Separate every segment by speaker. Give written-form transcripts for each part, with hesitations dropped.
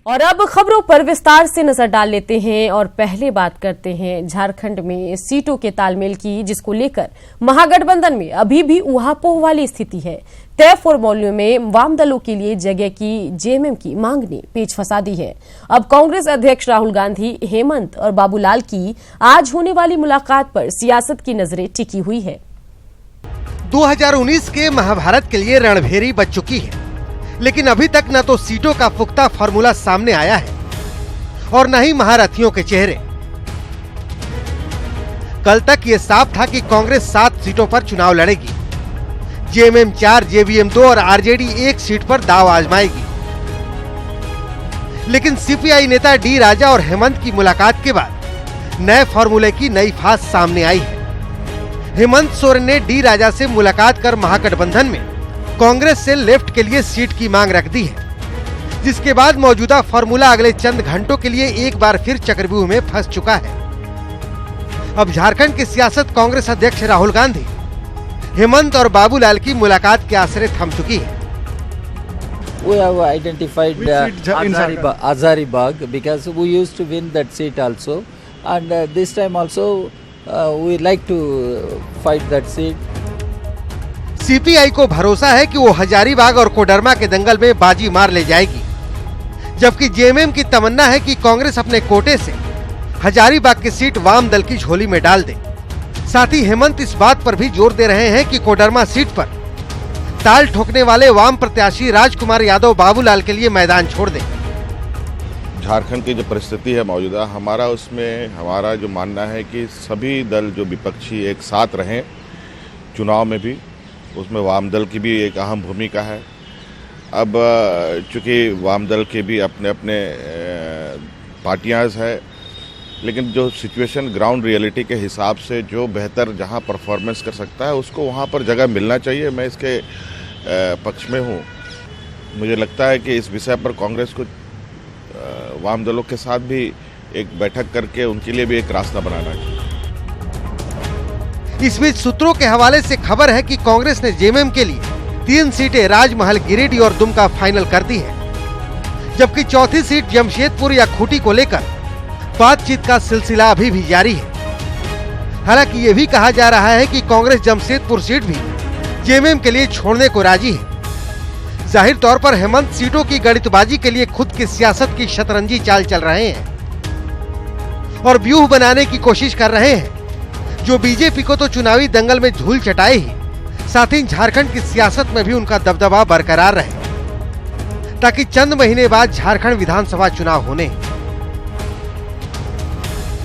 Speaker 1: और अब खबरों पर विस्तार से नजर डाल लेते हैं और पहले बात करते हैं झारखंड में सीटों के तालमेल की, जिसको लेकर महागठबंधन में अभी भी ऊहापोह वाली स्थिति है। तय फॉर्मूले में वाम दलों के लिए जगह की जेएमएम की मांग ने पेच फंसा दी है। अब कांग्रेस अध्यक्ष राहुल गांधी, हेमंत और बाबूलाल की आज होने वाली मुलाकात पर सियासत की नजरें टिकी हुई है।
Speaker 2: 2019 के महाभारत के लिए रणभेरी बज चुकी है, लेकिन अभी तक न तो सीटों का पुख्ता फार्मूला सामने आया है और न ही महारथियों के चेहरे। कल तक ये साफ था कि कांग्रेस 7 सीटों पर चुनाव लड़ेगी, जेएमएम 4, जेवीएम 2 और आरजेडी 1 सीट पर दांव आजमाएगी। लेकिन सीपीआई नेता डी राजा और हेमंत की मुलाकात के बाद नए फार्मूले की नई फास सामने आई है। हेमंत सोरेन ने डी राजा से मुलाकात कर महागठबंधन में कांग्रेस से लेफ्ट के लिए सीट की मांग रख दी है, जिसके बाद मौजूदा फार्मूला अगले चंद घंटों के लिए एक बार फिर चक्रव्यूह में फंस चुका है। अब झारखंड की सियासत कांग्रेस अध्यक्ष राहुल गांधी, हेमंत और बाबूलाल की मुलाकात के आसरे थम चुकी है।
Speaker 3: We have identified Hazaribagh because we used to win that seat also, and this time also we like to fight that seat.
Speaker 2: CPI को भरोसा है कि वो हजारीबाग और कोडरमा के दंगल में बाजी मार ले जाएगी, जबकि जेएमएम की तमन्ना है कि कांग्रेस अपने कोटे से हजारीबाग की सीट वाम दल की झोली में डाल दे। साथ ही हेमंत इस बात पर भी जोर दे रहे हैं कि कोडरमा सीट पर ताल ठोकने वाले वाम प्रत्याशी राजकुमार यादव बाबूलाल के लिए मैदान छोड़ दें।
Speaker 4: झारखंड की जो परिस्थिति है मौजूदा, हमारा जो मानना है कि सभी दल जो विपक्षी एक साथ रहें चुनाव में भी, उसमें वाम दल की भी एक अहम भूमिका है। अब चूंकि वाम दल के भी अपने अपने पार्टियां है, लेकिन जो सिचुएशन ग्राउंड रियलिटी के हिसाब से जो बेहतर जहां परफॉर्मेंस कर सकता है उसको वहां पर जगह मिलना चाहिए। मैं इसके पक्ष में हूं। मुझे लगता है कि इस विषय पर कांग्रेस को वाम दलों के साथ भी एक बैठक करके उनके लिए भी एक रास्ता बनाना चाहिए।
Speaker 2: इस बीच सूत्रों के हवाले से खबर है कि कांग्रेस ने जेएमएम के लिए 3 सीटें राजमहल, गिरिडीह और दुमका फाइनल कर दी है, जबकि चौथी सीट जमशेदपुर या खूंटी को लेकर बातचीत का सिलसिला अभी भी जारी है। हालांकि ये भी कहा जा रहा है कि कांग्रेस जमशेदपुर सीट भी जेएमएम के लिए छोड़ने को राजी है। जाहिर तौर पर हेमंत सीटों की गणितबाजी के लिए खुद की सियासत की शतरंजी चाल चल रहे हैं और व्यूह बनाने की कोशिश कर रहे हैं, जो बीजेपी को तो चुनावी दंगल में धूल चटाए ही, साथ ही झारखंड की सियासत में भी उनका दबदबा बरकरार रहे, ताकि चंद महीने बाद झारखंड विधानसभा चुनाव होने।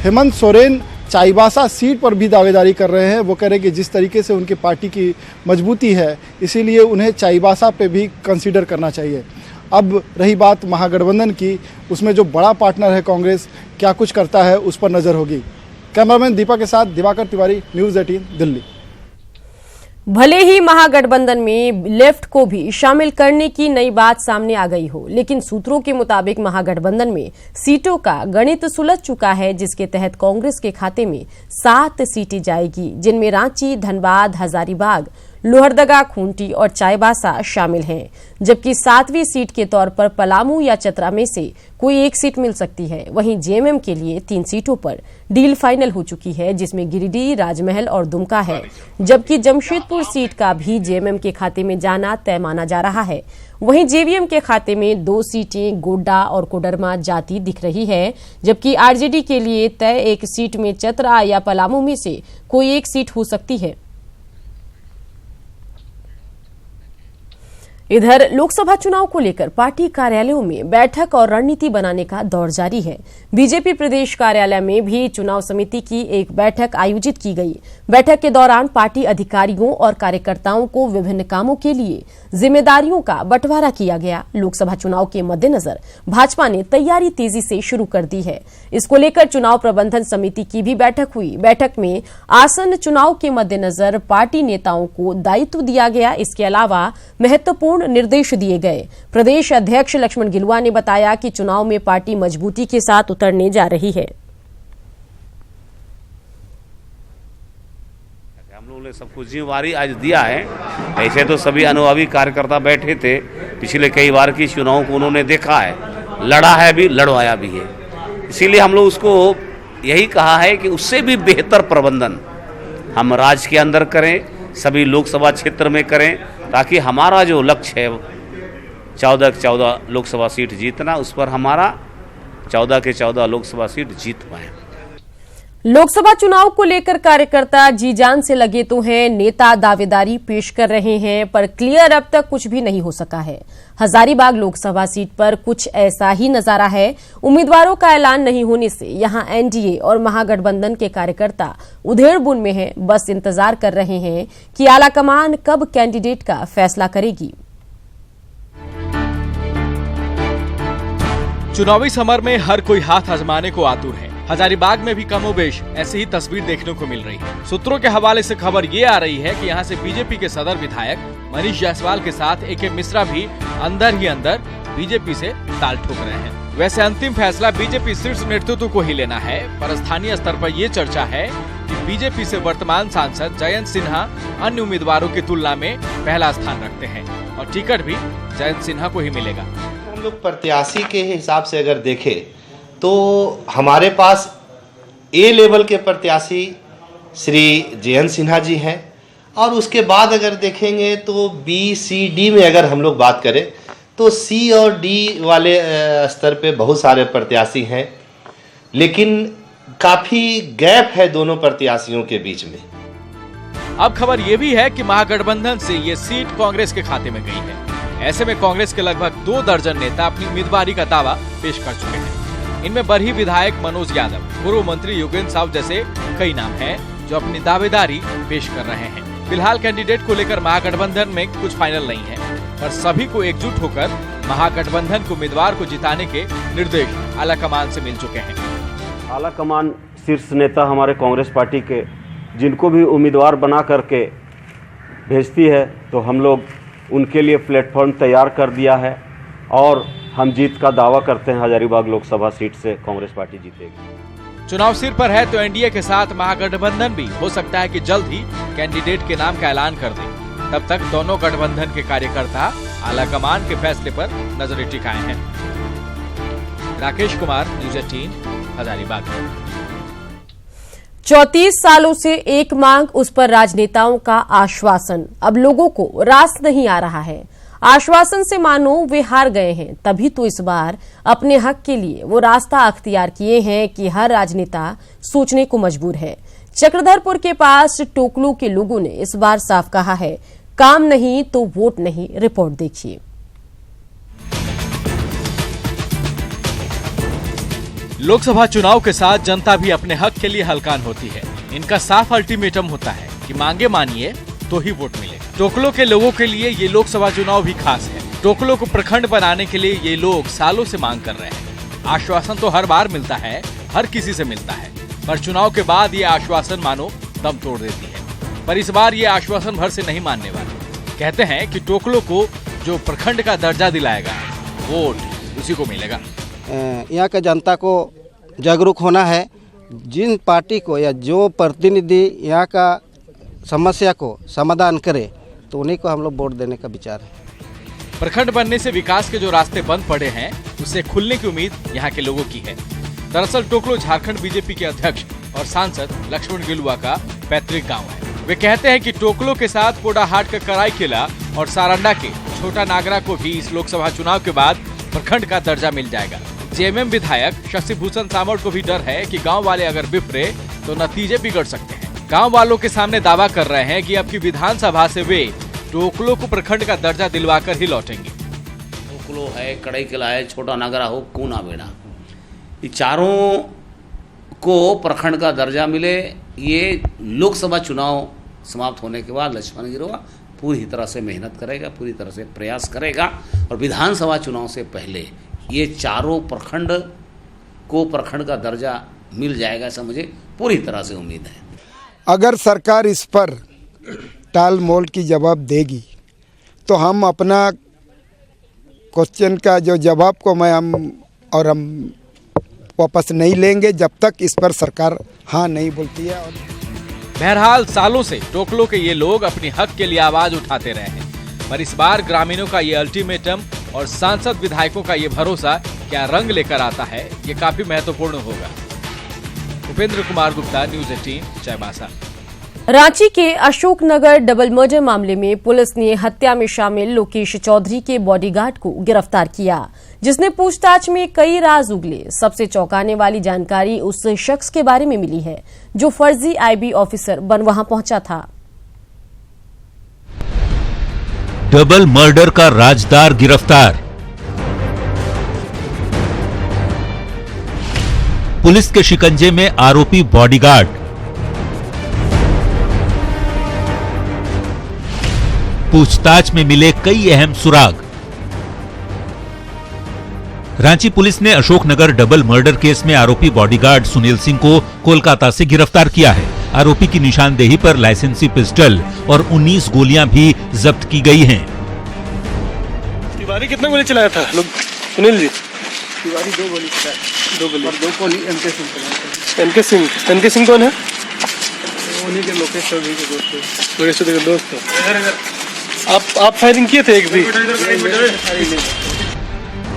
Speaker 5: हेमंत सोरेन चाईबासा सीट पर भी दावेदारी कर रहे हैं। वो कह रहे हैं कि जिस तरीके से उनकी पार्टी की मजबूती है, इसीलिए उन्हें चाईबासा पे भी कंसीडर करना चाहिए। अब रही बात महागठबंधन की, उसमें जो बड़ा पार्टनर है कांग्रेस, क्या कुछ करता है उस पर नजर होगी। कैमरामैन दीपा के साथ दिवाकर तिवारी, न्यूज़ 18 दिल्ली।
Speaker 1: भले ही महागठबंधन में लेफ्ट को भी शामिल करने की नई बात सामने आ गई हो, लेकिन सूत्रों के मुताबिक महागठबंधन में सीटों का गणित सुलझ चुका है, जिसके तहत कांग्रेस के खाते में 7 सीटें जाएगी, जिनमें रांची, धनबाद, हजारीबाग, लोहरदगा, खूंटी और चाईबासा शामिल हैं, जबकि 7वीं सीट के तौर पर पलामू या चतरा में से कोई एक सीट मिल सकती है। वहीं जेएमएम के लिए 3 सीटों पर डील फाइनल हो चुकी है, जिसमें गिरिडीह, राजमहल और दुमका है, जबकि जमशेदपुर सीट का भी जेएमएम के खाते में जाना तय माना जा रहा है। वहीं जेवीएम के खाते में 2 सीटें गोड्डा और कोडरमा जाती दिख रही है, जबकि आरजेडी के लिए तय एक सीट में चतरा या पलामू में से कोई एक सीट हो सकती है। इधर लोकसभा चुनाव को लेकर पार्टी कार्यालयों में बैठक और रणनीति बनाने का दौर जारी है। बीजेपी प्रदेश कार्यालय में भी चुनाव समिति की एक बैठक आयोजित की गई। बैठक के दौरान पार्टी अधिकारियों और कार्यकर्ताओं को विभिन्न कामों के लिए जिम्मेदारियों का बंटवारा किया गया। लोकसभा चुनाव के मद्देनजर भाजपा ने तैयारी तेजी से शुरू कर दी है। इसको लेकर चुनाव प्रबंधन समिति की भी बैठक हुई। बैठक में आसन्न चुनाव के मद्देनजर पार्टी नेताओं को दायित्व दिया गया। इसके अलावा महत्वपूर्ण निर्देश दिए गए। प्रदेश अध्यक्ष लक्ष्मण गिलुआ ने बताया कि चुनाव में पार्टी मजबूती के साथ उतरने जा रही है।
Speaker 6: हम लोगों ने सबको जिम्मेवारी आज दिया है। ऐसे तो सभी अनुभवी कार्यकर्ता बैठे थे, पिछले कई बार की चुनाव को उन्होंने देखा है लड़ा है भी, लड़वाया भी है। इसीलिए हम लोग उसको यही कहा है कि उससे भी बेहतर प्रबंधन हम राज्य के अंदर करें, सभी लोकसभा क्षेत्र में करें, ताकि हमारा जो लक्ष्य है 14 के 14 लोकसभा सीट जीतना, उस पर हमारा 14 के 14 लोकसभा सीट जीत पाए।
Speaker 1: लोकसभा चुनाव को लेकर कार्यकर्ता जी जान से लगे तो हैं, नेता दावेदारी पेश कर रहे हैं, पर क्लियर अब तक कुछ भी नहीं हो सका है। हजारीबाग लोकसभा सीट पर कुछ ऐसा ही नजारा है। उम्मीदवारों का ऐलान नहीं होने से यहां एनडीए और महागठबंधन के कार्यकर्ता उधेड़-बुन में हैं, बस इंतजार कर रहे हैं कि आलाकमान कब कैंडिडेट का फैसला करेगी।
Speaker 7: चुनावी समर में हर कोई हाथ आजमाने को आतुर है। हजारीबाग में भी कमोबेश ऐसी ही तस्वीर देखने को मिल रही है। सूत्रों के हवाले से खबर ये आ रही है कि यहाँ से बीजेपी के सदर विधायक मनीष जायसवाल के साथ एके मिश्रा भी अंदर ही अंदर बीजेपी से ताल ठोक रहे हैं। वैसे अंतिम फैसला बीजेपी शीर्ष नेतृत्व को ही लेना है, पर स्थानीय स्तर पर ये चर्चा है कि बीजेपी से वर्तमान सांसद जयंत सिन्हा अन्य उम्मीदवारों की तुलना में पहला स्थान रखते हैं और टिकट भी जयंत सिन्हा को ही मिलेगा।
Speaker 8: हम लोग प्रत्याशी के हिसाब से अगर देखें तो हमारे पास ए लेवल के प्रत्याशी श्री जयंत सिन्हा जी हैं, और उसके बाद अगर देखेंगे तो बी सी डी में अगर हम लोग बात करें तो सी और डी वाले स्तर पे बहुत सारे प्रत्याशी हैं, लेकिन काफ़ी गैप है दोनों प्रत्याशियों के बीच में।
Speaker 7: अब खबर ये भी है कि महागठबंधन से ये सीट कांग्रेस के खाते में गई है। ऐसे में कांग्रेस के लगभग 2 दर्जन नेता अपनी उम्मीदवारी का दावा पेश कर चुके हैं। इनमें बरही विधायक मनोज यादव, पूर्व मंत्री योगेंद्र साहु जैसे कई नाम हैं जो अपनी दावेदारी पेश कर रहे हैं। फिलहाल कैंडिडेट को लेकर महागठबंधन में कुछ फाइनल नहीं है, पर सभी को एकजुट होकर महागठबंधन के उम्मीदवार को जिताने के निर्देश आलाकमान से मिल चुके हैं।
Speaker 9: आलाकमान शीर्ष नेता हमारे कांग्रेस पार्टी के जिनको भी उम्मीदवार बना करके भेजती है, तो हम लोग उनके लिए प्लेटफॉर्म तैयार कर दिया है और हम जीत का दावा करते हैं। हजारीबाग लोकसभा सीट से कांग्रेस पार्टी जीतेगी।
Speaker 7: चुनाव सिर पर है तो एनडीए के साथ महागठबंधन भी हो सकता है कि जल्द ही कैंडिडेट के नाम का ऐलान कर दे। तब तक दोनों गठबंधन के कार्यकर्ता आलाकमान के फैसले पर नजरें टिकाए हैं। राकेश कुमार, न्यूज़ 18, हजारीबाग।
Speaker 1: 34 सालों से एक मांग, उस पर राजनेताओं का आश्वासन। अब लोगों को रास नहीं आ रहा है। आश्वासन से मानो वे हार गए हैं, तभी तो इस बार अपने हक के लिए वो रास्ता अख्तियार किए हैं कि हर राजनेता सोचने को मजबूर है। चक्रधरपुर के पास टोकलू के लोगों ने इस बार साफ कहा है, काम नहीं तो वोट नहीं। रिपोर्ट देखिए।
Speaker 7: लोकसभा चुनाव के साथ जनता भी अपने हक के लिए हलकान होती है। इनका साफ अल्टीमेटम होता है कि मांगे मानिए तो ही वोट मिलेगा। टोकलो के लोगों के लिए ये लोकसभा चुनाव भी खास है। टोकलो को प्रखंड बनाने के लिए ये लोग सालों से मांग कर रहे हैं। आश्वासन तो हर बार मिलता है, हर किसी से मिलता है, पर चुनाव के बाद ये आश्वासन मानो दम तोड़ देती है। पर इस बार ये आश्वासन भर से नहीं मानने वाले। कहते हैं कि टोकलो को जो प्रखंड का दर्जा दिलाएगा, वोट उसी को मिलेगा।
Speaker 10: यहाँ के जनता को जागरूक होना है। जिन पार्टी को या जो प्रतिनिधि यहाँ का समस्या को समाधान करे तो उन्हीं को हम लोग वोट देने का विचार है।
Speaker 7: प्रखंड बनने से विकास के जो रास्ते बंद पड़े हैं उससे खुलने की उम्मीद यहाँ के लोगों की है। दरअसल टोकलो झारखंड बीजेपी के अध्यक्ष और सांसद लक्ष्मण गिलुआ का पैतृक गांव है। वे कहते हैं कि टोकलो के साथ पोडाहाट का कराईकेला और सारंडा के छोटा नागरा को भी इस लोकसभा चुनाव के बाद प्रखंड का दर्जा मिल जाएगा। जेएमएम विधायक शशि भूषण सामड़ को भी डर है कि गांव वाले अगर बिफरे तो नतीजे बिगड़ सकते हैं। गांव वालों के सामने दावा कर रहे हैं कि अब की विधानसभा से वे टोकलो को प्रखंड का दर्जा दिलवाकर ही लौटेंगे।
Speaker 6: टोकलो है, कराईकेला है, छोटा नागरा हो, कूना बेड़ा, ये चारों को प्रखंड का दर्जा मिले। ये लोकसभा चुनाव समाप्त होने के बाद लक्ष्मण गिलुआ पूरी तरह से मेहनत करेगा, पूरी तरह से प्रयास करेगा और विधानसभा चुनाव से पहले ये चारों प्रखंड को प्रखंड का दर्जा मिल जाएगा, ऐसा मुझे पूरी तरह से उम्मीद है।
Speaker 11: अगर सरकार इस पर टाल मोल की जवाब देगी तो हम अपना क्वेश्चन का जो जवाब को हम वापस नहीं लेंगे जब तक इस पर सरकार हाँ नहीं बोलती है।
Speaker 7: बहरहाल सालों से टोकलो के ये लोग अपनी हक के लिए आवाज उठाते रहे हैं, पर इस बार ग्रामीणों का ये अल्टीमेटम और सांसद विधायकों का ये भरोसा क्या रंग लेकर आता है, ये काफी महत्वपूर्ण होगा। उपेंद्र कुमार गुप्ता, न्यूज़ 18, चाईबासा।
Speaker 1: रांची के अशोकनगर डबल मर्डर मामले में पुलिस ने हत्या में शामिल लोकेश चौधरी के बॉडीगार्ड को गिरफ्तार किया, जिसने पूछताछ में कई राज उगले। सबसे चौंकाने वाली जानकारी उस शख्स के बारे में मिली है जो फर्जी आईबी ऑफिसर बन वहां पहुंचा था।
Speaker 12: डबल मर्डर का राजदार गिरफ्तार। पुलिस के शिकंजे में आरोपी बॉडीगार्ड। पूछताछ में मिले कई अहम सुराग। रांची पुलिस ने अशोकनगर डबल मर्डर केस में आरोपी बॉडीगार्ड सुनील सिंह को कोलकाता से गिरफ्तार किया है। आरोपी की निशानदेही पर लाइसेंसी पिस्टल और 19 गोलियां भी जब्त की गई हैं।
Speaker 13: तिवारी कितना गोली चलाया था लोग? सुनील जी तिवारी 2 गोली चलाया, 2 गोली और 2 गोली एमके सिंह चलाया। एमके सिंह कौन है? उन्हीं के लोकेश चौधरी के दोस्त थे। लोकेश चौधरी के दोस्त थे। आप फायरिंग किए थे एक भी?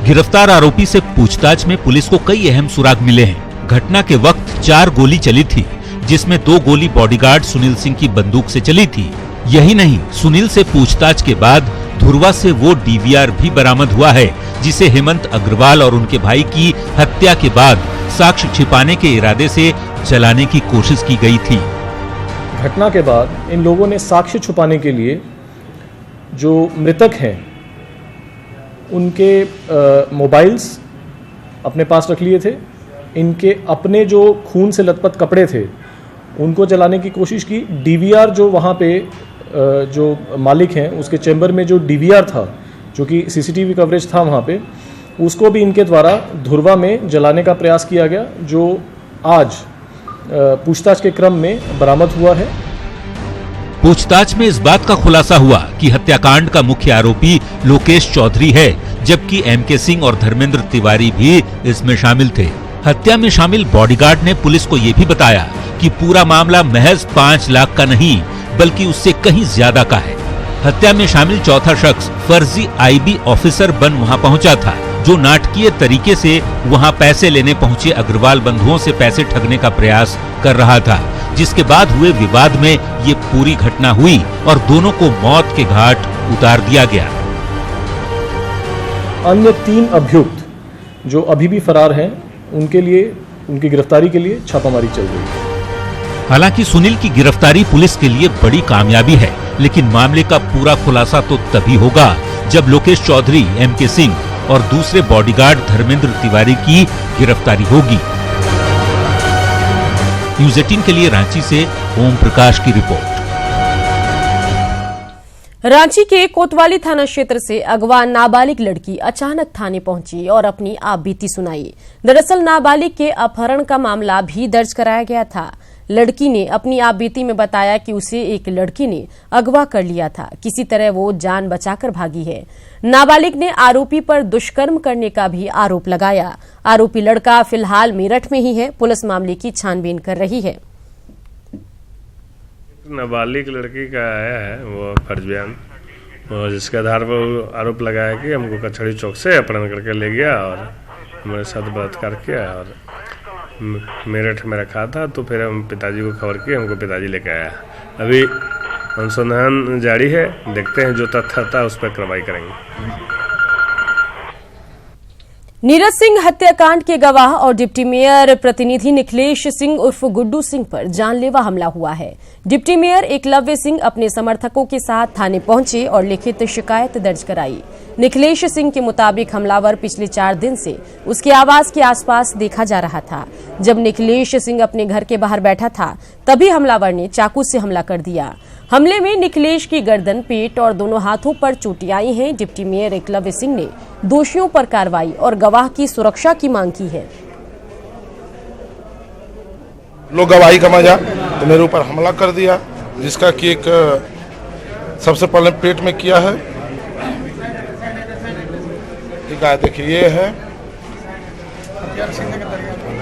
Speaker 12: गिरफ्तार आरोपी से पूछताछ में पुलिस को कई अहम सुराग मिले हैं। घटना के वक्त 4 गोली चली थी, जिसमें 2 गोली बॉडीगार्ड सुनील सिंह की बंदूक से चली थी। यही नहीं, सुनील से पूछताछ के बाद धुरवा से वो डीवीआर भी बरामद हुआ है, जिसे हेमंत अग्रवाल और उनके भाई की हत्या के बाद साक्ष्य छिपाने के इरादे से चलाने की कोशिश की गई थी।
Speaker 14: घटना के बाद इन लोगों ने साक्ष्य छुपाने के लिए जो मृतक हैं उनके मोबाइल्स अपने पास रख लिए थे। इनके अपने जो खून से लथपथ कपड़े थे उनको जलाने की कोशिश की। डीवीआर जो वहाँ पे जो मालिक हैं उसके चैम्बर में जो डीवीआर था, जो कि सीसीटीवी कवरेज था वहाँ पे, उसको भी इनके द्वारा धुरवा में जलाने का प्रयास किया गया, जो आज पूछताछ के क्रम में बरामद हुआ है।
Speaker 12: पूछताछ में इस बात का खुलासा हुआ कि हत्याकांड का मुख्य आरोपी लोकेश चौधरी है, जबकि एमके सिंह और धर्मेंद्र तिवारी भी इसमें शामिल थे। हत्या में शामिल बॉडीगार्ड ने पुलिस को यह भी बताया कि पूरा मामला महज 5 लाख का नहीं बल्कि उससे कहीं ज्यादा का है। हत्या में शामिल चौथा शख्स फर्जी आईबी ऑफिसर बन वहां पहुंचा था, जो नाटकीय तरीके से वहां पैसे लेने पहुंचे अग्रवाल बंधुओं से पैसे ठगने का प्रयास कर रहा था, जिसके बाद हुए विवाद में ये पूरी घटना हुई और दोनों को मौत के घाट उतार दिया गया।
Speaker 14: अन्य 3 अभियुक्त जो अभी भी फरार हैं, उनके लिए, उनकी गिरफ्तारी के लिए छापामारी चल रही है।
Speaker 12: हालांकि सुनील की गिरफ्तारी पुलिस के लिए बड़ी कामयाबी है, लेकिन मामले का पूरा खुलासा तो तभी होगा जब लोकेश चौधरी, एमके सिंह और दूसरे बॉडीगार्ड धर्मेंद्र तिवारी की गिरफ्तारी होगी। न्यूज़ 18 के लिए रांची से ओम प्रकाश की रिपोर्ट।
Speaker 1: रांची के कोतवाली थाना क्षेत्र से अगवा नाबालिग लड़की अचानक थाने पहुंची और अपनी आप बीती सुनाई। दरअसल नाबालिग के अपहरण का मामला भी दर्ज कराया गया था। लड़की ने अपनी आप बीती में बताया कि उसे एक लड़की ने अगवा कर लिया था। किसी तरह वो जान बचाकर भागी है। नाबालिग ने आरोपी पर दुष्कर्म करने का भी आरोप लगाया। आरोपी लड़का फिलहाल मेरठ में ही है। पुलिस मामले की छानबीन कर रही है।
Speaker 13: नाबालिग लड़की का आया है वो फर्ज बयान, जिसके आधार पर आरोप लगाया कि हमको कचहरी चौक से अपहरण करके ले गया और हमारे साथ बलात्कार किया और मेरठ में रखा था। तो फिर हम पिताजी को खबर किए, हमको पिताजी लेके आया। अभी अनुसंधान जारी है, देखते हैं जो तथ्य था उस पर कार्रवाई करेंगे।
Speaker 1: नीरज सिंह हत्याकांड के गवाह और डिप्टी मेयर प्रतिनिधि निखिलेश सिंह उर्फ गुड्डू सिंह पर जानलेवा हमला हुआ है। डिप्टी मेयर एकलव्य सिंह अपने समर्थकों के साथ थाने पहुंचे और लिखित शिकायत दर्ज कराई। निखिलेश सिंह के मुताबिक हमलावर पिछले 4 दिन से उसके आवास के आसपास देखा जा रहा था। जब निखिलेश सिंह अपने घर के बाहर बैठा था, तभी हमलावर ने चाकू से हमला कर दिया। हमले में निखिलेश की गर्दन, पेट और दोनों हाथों पर चोटें आई हैं। डिप्टी मेयर एकलव्य सिंह ने दोषियों पर कार्रवाई और गवाह की सुरक्षा की मांग की है।
Speaker 15: लोग गवाही का मजा तो मेरे ऊपर हमला कर दिया, जिसका कि एक सबसे पहले पेट में किया है। ठीक है, देखिए ये है,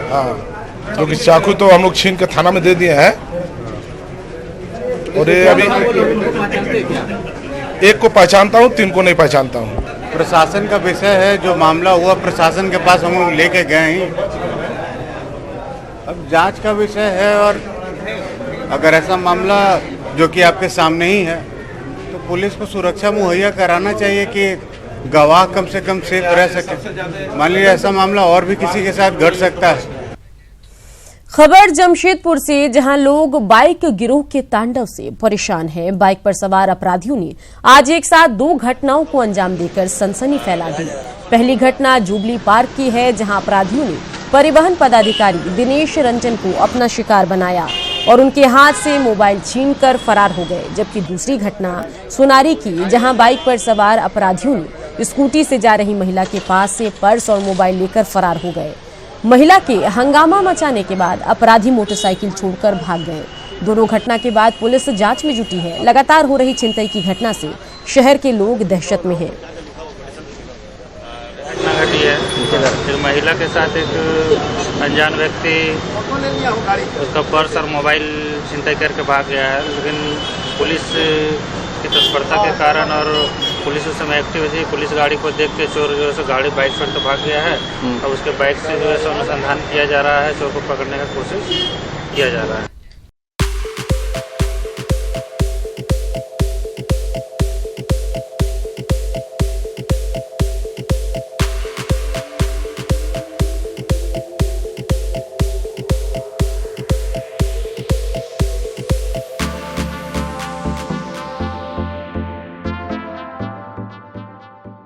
Speaker 15: हाँ, जो कि चाकू तो हम लोग छीन के थाना में दे दिए हैं। और ये अभी एक को पहचानता हूँ, 3 को नहीं पहचानता हूँ।
Speaker 16: प्रशासन का विषय है। जो मामला हुआ प्रशासन के पास हम लोग लेके गए हैं, अब जांच का विषय है। और अगर ऐसा मामला जो कि आपके सामने ही है तो पुलिस को सुरक्षा मुहैया कराना चाहिए कि गवाह कम से कम सेफ रह सके। मान लीजिए ऐसा मामला और भी किसी के साथ घट सकता है।
Speaker 1: खबर जमशेदपुर से, जहां लोग बाइक गिरोह के तांडव से परेशान हैं। बाइक पर सवार अपराधियों ने आज एक साथ 2 घटनाओं को अंजाम देकर सनसनी फैला दी। पहली घटना जुबली पार्क की है, जहां अपराधियों ने परिवहन पदाधिकारी दिनेश रंजन को अपना शिकार बनाया और उनके हाथ से मोबाइल छीनकर फरार हो गए। जबकि दूसरी घटना सोनारी की, जहां बाइक पर सवार अपराधियों ने स्कूटी से जा रही महिला के पास से पर्स और मोबाइल लेकर फरार हो गए। महिला के हंगामा मचाने के बाद अपराधी मोटरसाइकिल छोड़कर भाग गए। दोनों घटना के बाद पुलिस जांच में जुटी है। लगातार हो रही छिनतई की घटना से शहर के लोग दहशत में हैं।
Speaker 17: घटी है, फिर महिला के साथ एक अनजान व्यक्ति उसका पर्स और मोबाइल छिनतई करके भाग गया है। लेकिन पुलिस की तत्परता के कारण और पुलिस उस समय एक्टिव थी, पुलिस गाड़ी को देख के चोर जो है गाड़ी बाइक छोड़ के भाग गया है। और उसके बाइक से जो है अनुसंधान किया जा रहा है, चोर को पकड़ने का कोशिश किया जा रहा है।